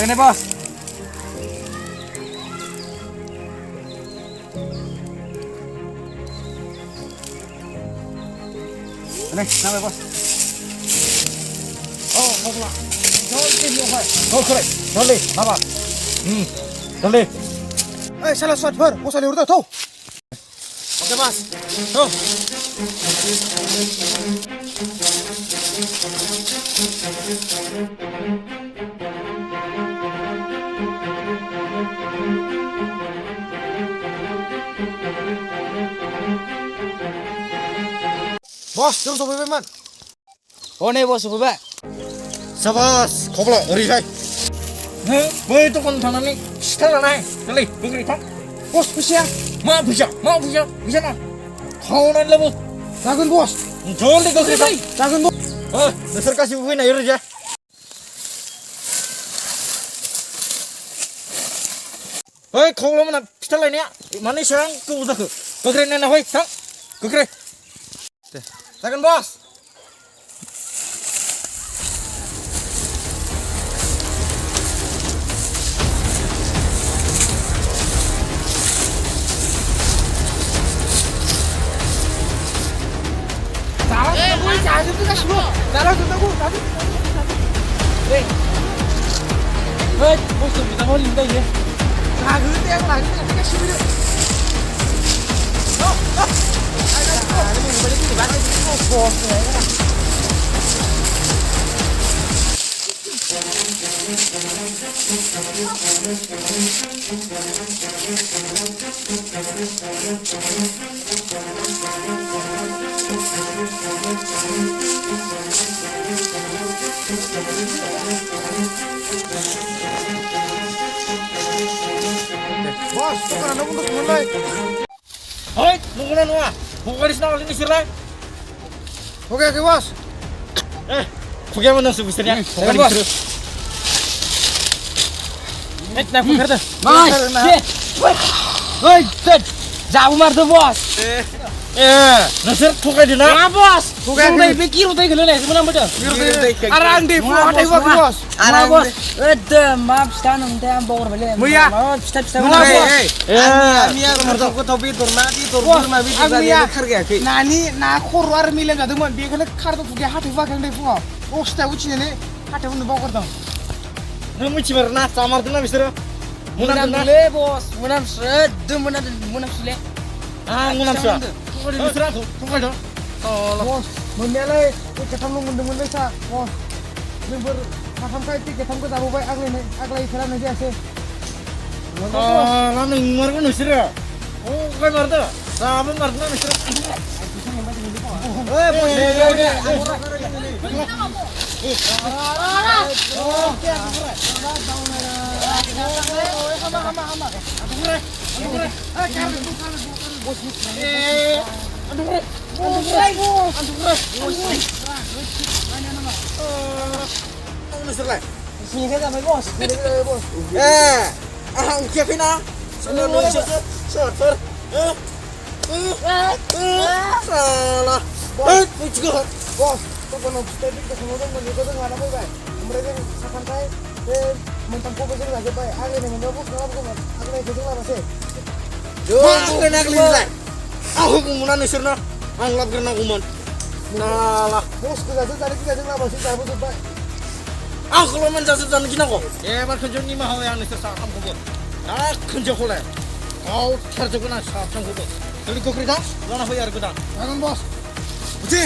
Lagi nih bos. Nih, sampai bos. Oh, mau pulang. Oh, keren. Jolly, apa? Jolly. Salah suat bar, bos ada urut tuh. Oke mas. Tuh. Bos, jom sampai man. Oh nih bos, coba. Sabas, kau pula, ori hai. Nih, boy itu kan tanah nih. Setelah naik, Jolly, begini tak? Bos, bisa. Bisa na. Kau nanti bos. Lagun bos. Jolly kau cerita. Lagun bos. Dasar kasih bukuin air aja. Hei, kau lo mana pistol ini ya? Mana serang kau udah kau keren nana hoi, sang, kau keren. Lagun bos. Jangan itu kasih bos. Salah tentangku tadi. Hei, bos tu bisa holi dah ya. Lagu itu yang lagu itu kasih dulu. Ini balik ni balik ni bos. Bos, bukan ada untuk mulai. Hei, nunggu nunggu. Bukan di sana ini sirlah. Oke, bos. Bagaimana sebisanya? Bukan bos. terus. Nak bukan dah. Hei, jauh mar tu bos. Nasir bukan di mana? Bos. Bukan di pikir utai kalau ni sebenarnya betul. Arang deh, ada bos. Arang bos. Maaf, stand on them bawah balik. Muya. Step. Amia mertua topi turmati turun mabi Amia. Nani na korwar milen jadu man bekale kharto fuge hatu fa kang dei fungo osta uchi ne hatu nu bokor dam Namu cimerna, samar tu na bisara. Munam Munam le bos, munam sred, munam sule. munam sah. Bukan di bisara tu, bukan dah. bos munele ke ketam lu mundu mundu sa bos nimber katam kai ti ketam ko jabu bai aglai khela ne ase Lalu ingmar kan bisara. Oh, kan marta. Sahabat marta na bisara. Sini ke sampai bos bos Kevina. Salah. Salah. Juga. bos to kono tadi ke semua mun ko to ngana bai mereka sakan kai mentam ko betul lagi bai agle ne mun bos ngap ko agle ke jula base Bukan nak lihat. Aku kumunan nisirna. Anglap kena kuman. Nalah. bos ke jatuh tadi ke jula base jabu tu bai Aku lo menjatuh dan kena kok. Bar kerja ni mah yang nisir sakam kubur. Kerja kolai. Kau kerja kena sakam kubur. Jadi kau kerja? Lana bayar kita. jangan bos Uji.